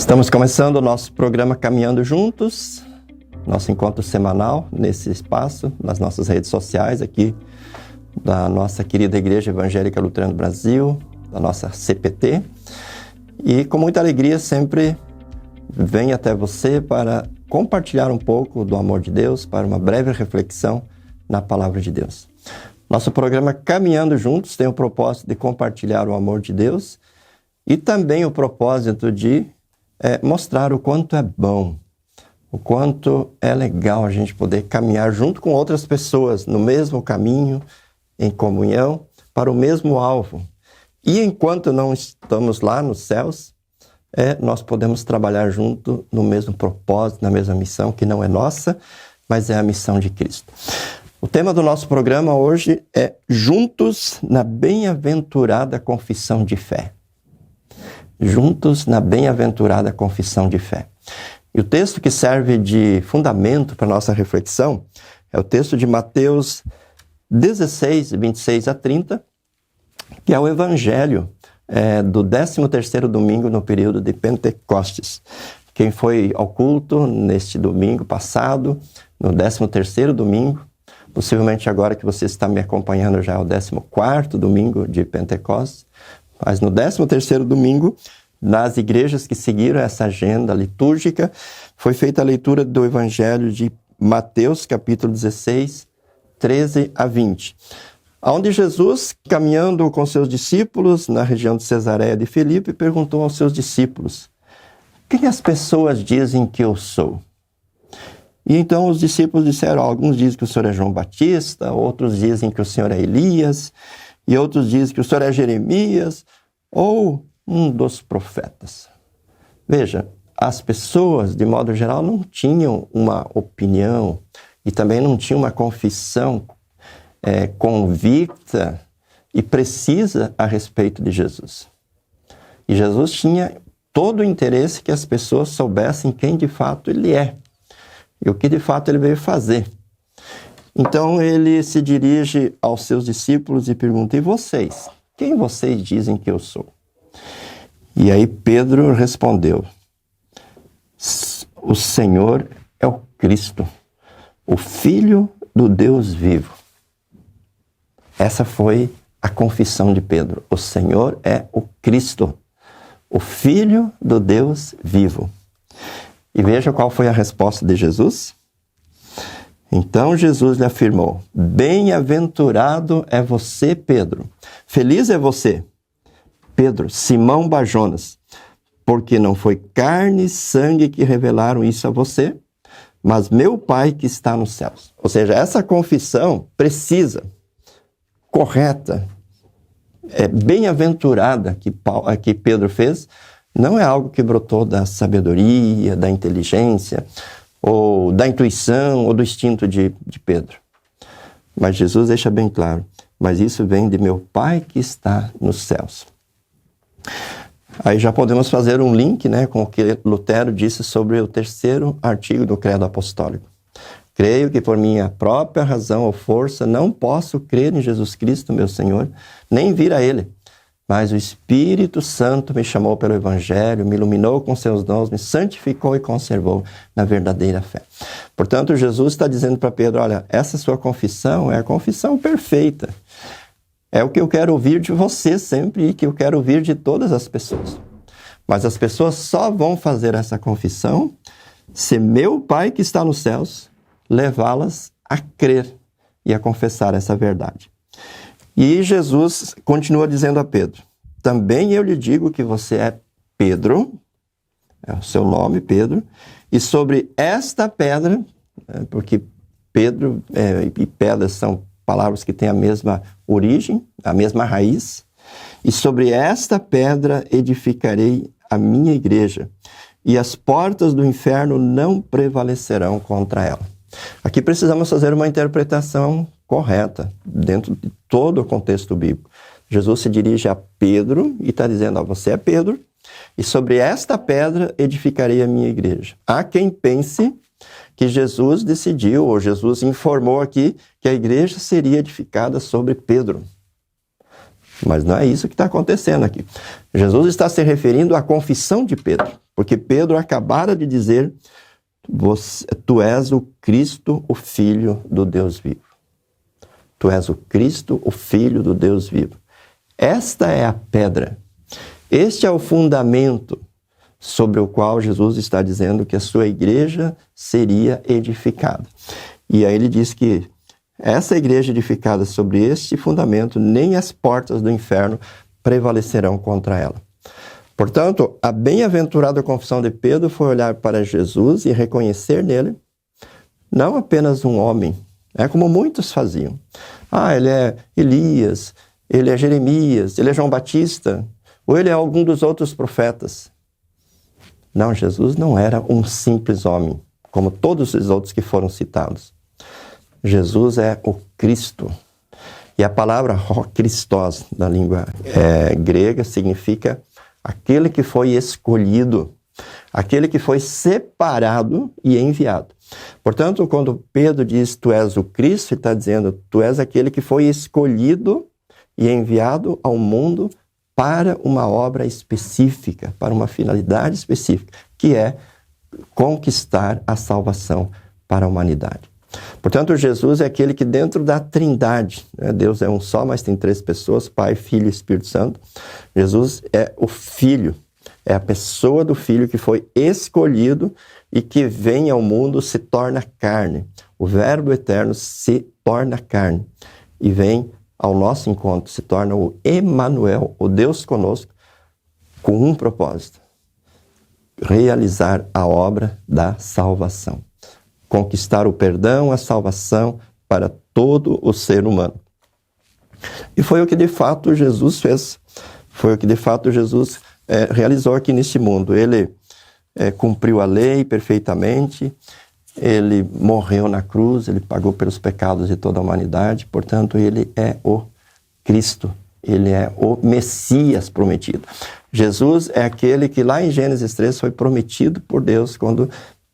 Estamos começando o nosso programa Caminhando Juntos, nosso encontro semanal nesse espaço, nas nossas redes sociais aqui da nossa querida Igreja Evangélica Luterana do Brasil, da nossa CPT. E com muita alegria sempre venho até você para compartilhar um pouco do amor de Deus, para uma breve reflexão na Palavra de Deus. Nosso programa Caminhando Juntos tem o propósito de compartilhar o amor de Deus e também o propósito de mostrar o quanto é bom, o quanto é legal a gente poder caminhar junto com outras pessoas no mesmo caminho, em comunhão, para o mesmo alvo. E enquanto não estamos lá nos céus, nós podemos trabalhar junto no mesmo propósito, na mesma missão, que não é nossa, mas é a missão de Cristo. O tema do nosso programa hoje é Juntos na Bem-aventurada Confissão de Fé. Juntos na Bem-aventurada Confissão de Fé. E o texto que serve de fundamento para a nossa reflexão é o texto de Mateus 16, 26 a 30, que é o Evangelho do 13º domingo no período de Pentecostes. Quem foi ao culto neste domingo passado, no 13º domingo, possivelmente agora que você está me acompanhando já é o 14º domingo de Pentecostes, mas no 13º domingo, nas igrejas que seguiram essa agenda litúrgica, foi feita a leitura do Evangelho de Mateus, capítulo 16, 13 a 20. Onde Jesus, caminhando com seus discípulos na região de Cesareia de Filipe, perguntou aos seus discípulos: quem as pessoas dizem que eu sou? E então os discípulos disseram, alguns dizem que o Senhor é João Batista, outros dizem que o Senhor é Elias, e outros dizem que o Senhor é Jeremias, ou um dos profetas. Veja, as pessoas, de modo geral, não tinham uma opinião e também não tinham uma confissão convicta e precisa a respeito de Jesus. E Jesus tinha todo o interesse que as pessoas soubessem quem de fato ele é e o que de fato ele veio fazer. Então ele se dirige aos seus discípulos e pergunta: e vocês? Quem vocês dizem que eu sou? E aí Pedro respondeu: o Senhor é o Cristo, o Filho do Deus vivo. Essa foi a confissão de Pedro. O Senhor é o Cristo, o Filho do Deus vivo. E veja qual foi a resposta de Jesus. Então Jesus lhe afirmou: bem-aventurado é você, Pedro. Feliz é você, Pedro, Simão Bajonas, porque não foi carne e sangue que revelaram isso a você, mas meu Pai que está nos céus. Ou seja, essa confissão precisa, correta, bem-aventurada que Pedro fez, não é algo que brotou da sabedoria, da inteligência, ou da intuição, ou do instinto de Pedro. Mas Jesus deixa bem claro: mas isso vem de meu Pai que está nos céus. Aí já podemos fazer um link, com o que Lutero disse sobre o 3º artigo do Credo Apostólico. Creio que por minha própria razão ou força não posso crer em Jesus Cristo, meu Senhor, nem vir a Ele. Mas o Espírito Santo me chamou pelo Evangelho, me iluminou com seus dons, me santificou e conservou na verdadeira fé. Portanto, Jesus está dizendo para Pedro: olha, essa sua confissão é a confissão perfeita. É o que eu quero ouvir de você sempre e que eu quero ouvir de todas as pessoas. Mas as pessoas só vão fazer essa confissão se meu Pai que está nos céus levá-las a crer e a confessar essa verdade. E Jesus continua dizendo a Pedro: também eu lhe digo que você é Pedro, é o seu nome, Pedro, e sobre esta pedra, porque Pedro e pedra são palavras que têm a mesma origem, a mesma raiz, e sobre esta pedra edificarei a minha igreja, e as portas do inferno não prevalecerão contra ela. Aqui precisamos fazer uma interpretação correta, dentro de todo o contexto bíblico. Jesus se dirige a Pedro e está dizendo: você é Pedro, e sobre esta pedra edificarei a minha igreja. Há quem pense que Jesus decidiu, ou Jesus informou aqui, que a igreja seria edificada sobre Pedro. Mas não é isso que está acontecendo aqui. Jesus está se referindo à confissão de Pedro, porque Pedro acabara de dizer: tu és o Cristo, o Filho do Deus vivo. Tu és o Cristo, o Filho do Deus vivo. Esta é a pedra. Este é o fundamento sobre o qual Jesus está dizendo que a sua igreja seria edificada. E aí ele diz que essa igreja edificada sobre este fundamento, nem as portas do inferno prevalecerão contra ela. Portanto, a bem-aventurada confissão de Pedro foi olhar para Jesus e reconhecer nele não apenas um homem, como muitos faziam. Ele é Elias, ele é Jeremias, ele é João Batista, ou ele é algum dos outros profetas. Não, Jesus não era um simples homem, como todos os outros que foram citados. Jesus é o Cristo. E a palavra Christos, na língua grega, significa aquele que foi escolhido, aquele que foi separado e enviado. Portanto, quando Pedro diz tu és o Cristo, ele está dizendo tu és aquele que foi escolhido e enviado ao mundo para uma obra específica, para uma finalidade específica, que é conquistar a salvação para a humanidade. Portanto, Jesus é aquele que dentro da Trindade, Deus é um só, mas tem 3 pessoas, Pai, Filho e Espírito Santo. Jesus é o Filho, é a pessoa do Filho que foi escolhido e que vem ao mundo, se torna carne. O Verbo eterno se torna carne e vem ao nosso encontro, se torna o Emanuel, o Deus conosco, com um propósito: realizar a obra da salvação. Conquistar o perdão, a salvação para todo o ser humano. E foi o que de fato Jesus fez. Foi o que de fato Jesus realizou aqui neste mundo. Ele cumpriu a lei perfeitamente, ele morreu na cruz, ele pagou pelos pecados de toda a humanidade, portanto ele é o Cristo, ele é o Messias prometido. Jesus é aquele que lá em Gênesis 3 foi prometido por Deus quando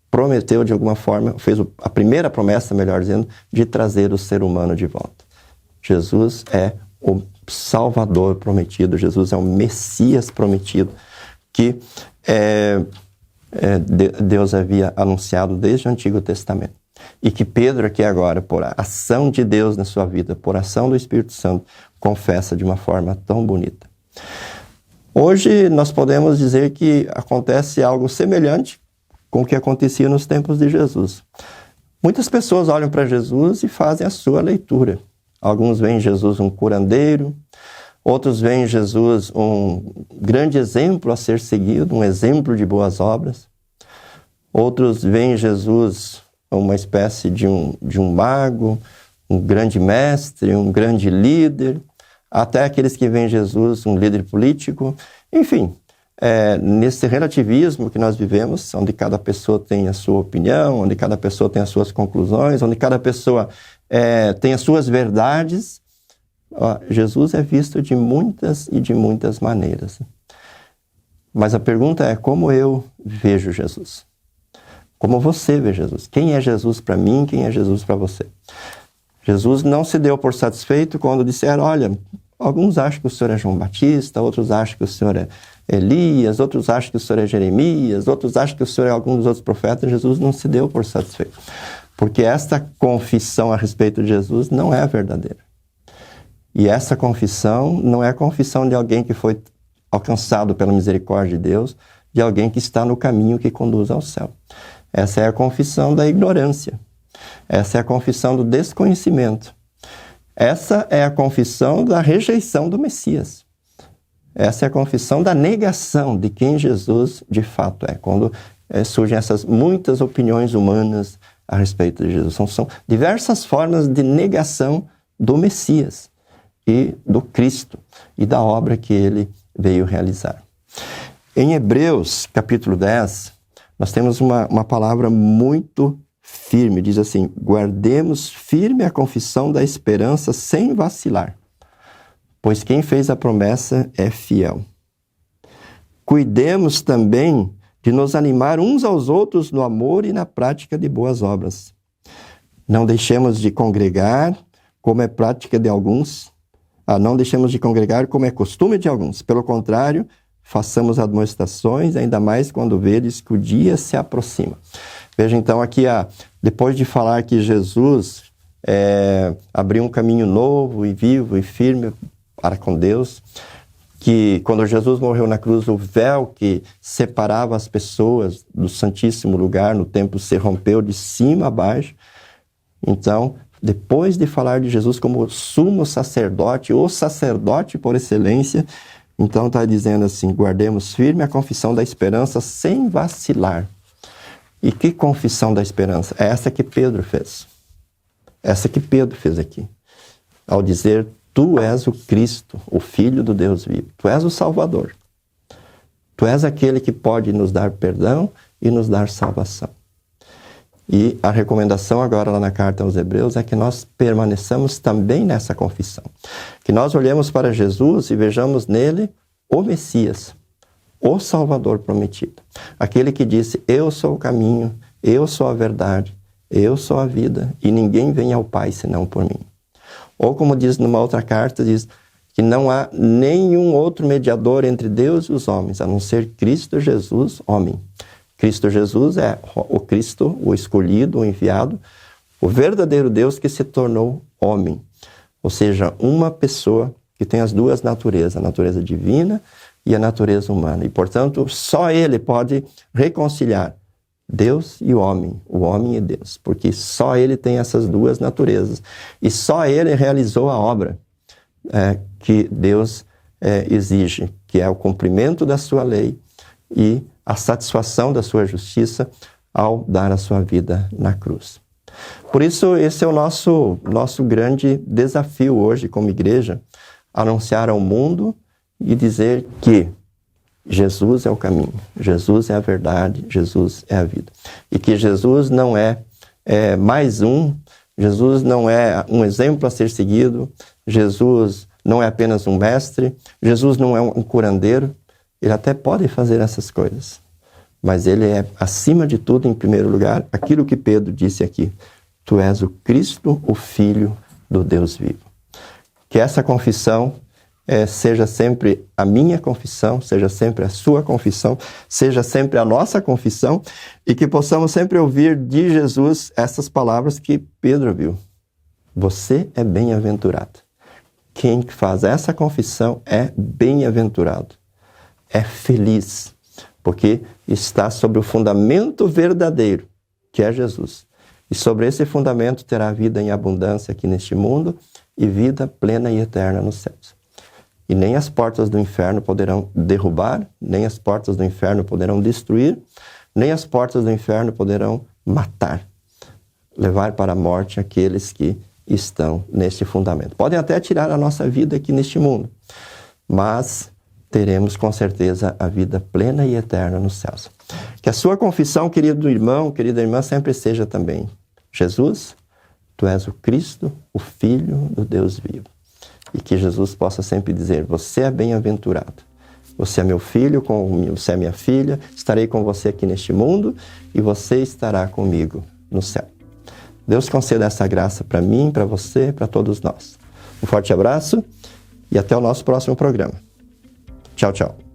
prometeu de alguma forma, fez a primeira promessa, melhor dizendo, de trazer o ser humano de volta. Jesus é o Salvador prometido, Jesus é o Messias prometido, que Deus havia anunciado desde o Antigo Testamento. E que Pedro aqui agora, por ação de Deus na sua vida, por ação do Espírito Santo, confessa de uma forma tão bonita. Hoje nós podemos dizer que acontece algo semelhante com o que acontecia nos tempos de Jesus. Muitas pessoas olham para Jesus e fazem a sua leitura. Alguns veem em Jesus um curandeiro, outros veem em Jesus um grande exemplo a ser seguido, um exemplo de boas obras. Outros veem em Jesus uma espécie de um mago, um grande mestre, um grande líder, até aqueles que veem em Jesus um líder político. Enfim, nesse relativismo que nós vivemos, onde cada pessoa tem a sua opinião, onde cada pessoa tem as suas conclusões, onde cada pessoa tem as suas verdades, Jesus é visto de muitas e de muitas maneiras. Mas a pergunta é: como eu vejo Jesus? Como você vê Jesus? Quem é Jesus para mim? Quem é Jesus para você? Jesus não se deu por satisfeito quando disseram: olha, alguns acham que o senhor é João Batista, outros acham que o senhor é Elias, outros acham que o senhor é Jeremias, outros acham que o senhor é algum dos outros profetas. Jesus não se deu por satisfeito, porque esta confissão a respeito de Jesus não é verdadeira. E essa confissão não é a confissão de alguém que foi alcançado pela misericórdia de Deus, de alguém que está no caminho que conduz ao céu. Essa é a confissão da ignorância. Essa é a confissão do desconhecimento. Essa é a confissão da rejeição do Messias. Essa é a confissão da negação de quem Jesus de fato é. Quando surgem essas muitas opiniões humanas a respeito de Jesus. São diversas formas de negação do Messias e do Cristo e da obra que ele veio realizar. Em Hebreus, capítulo 10, nós temos uma palavra muito firme. Diz assim: guardemos firme a confissão da esperança sem vacilar, pois quem fez a promessa é fiel. Cuidemos também de nos animar uns aos outros no amor e na prática de boas obras. Não deixemos de congregar, como é prática de alguns. Não deixemos de congregar, como é costume de alguns. Pelo contrário, façamos admoestações, ainda mais quando vedes que o dia se aproxima. Veja então aqui, depois de falar que Jesus abriu um caminho novo e vivo e firme para com Deus, que quando Jesus morreu na cruz, o véu que separava as pessoas do Santíssimo Lugar no templo se rompeu de cima a baixo. Então, depois de falar de Jesus como sumo sacerdote, o sacerdote por excelência, então está dizendo assim, guardemos firme a confissão da esperança sem vacilar. E que confissão da esperança? É essa que Pedro fez. Essa que Pedro fez aqui. Ao dizer, tu és o Cristo, o Filho do Deus vivo. Tu és o Salvador. Tu és aquele que pode nos dar perdão e nos dar salvação. E a recomendação agora lá na carta aos Hebreus é que nós permaneçamos também nessa confissão. Que nós olhemos para Jesus e vejamos nele o Messias, o Salvador prometido. Aquele que disse, eu sou o caminho, eu sou a verdade, eu sou a vida e ninguém vem ao Pai senão por mim. Ou como diz numa outra carta, diz que não há nenhum outro mediador entre Deus e os homens, a não ser Cristo Jesus, homem. Cristo Jesus é o Cristo, o escolhido, o enviado, o verdadeiro Deus que se tornou homem. Ou seja, uma pessoa que tem as duas naturezas, a natureza divina e a natureza humana. E, portanto, só Ele pode reconciliar Deus e o homem e Deus, porque só Ele tem essas duas naturezas. E só Ele realizou a obra que Deus exige, que é o cumprimento da sua lei e a satisfação da sua justiça ao dar a sua vida na cruz. Por isso, esse é o nosso grande desafio hoje como igreja, anunciar ao mundo e dizer que Jesus é o caminho, Jesus é a verdade, Jesus é a vida. E que Jesus não é mais Jesus não é um exemplo a ser seguido, Jesus não é apenas um mestre, Jesus não é um curandeiro. Ele até pode fazer essas coisas, mas ele é, acima de tudo, em primeiro lugar, aquilo que Pedro disse aqui. Tu és o Cristo, o Filho do Deus vivo. Que essa confissão seja sempre a minha confissão, seja sempre a sua confissão, seja sempre a nossa confissão, e que possamos sempre ouvir de Jesus essas palavras que Pedro ouviu. Você é bem-aventurado. Quem faz essa confissão é bem-aventurado. É feliz, porque está sobre o fundamento verdadeiro, que é Jesus. E sobre esse fundamento terá vida em abundância aqui neste mundo e vida plena e eterna nos céus. E nem as portas do inferno poderão derrubar, nem as portas do inferno poderão destruir, nem as portas do inferno poderão matar, levar para a morte aqueles que estão neste fundamento. Podem até tirar a nossa vida aqui neste mundo, mas teremos com certeza a vida plena e eterna nos céus. Que a sua confissão, querido irmão, querida irmã, sempre seja também: Jesus, tu és o Cristo, o Filho do Deus vivo. E que Jesus possa sempre dizer: você é bem-aventurado, você é meu filho, você é minha filha, estarei com você aqui neste mundo e você estará comigo no céu. Deus conceda essa graça para mim, para você, para todos nós. Um forte abraço e até o nosso próximo programa. Tchau, tchau.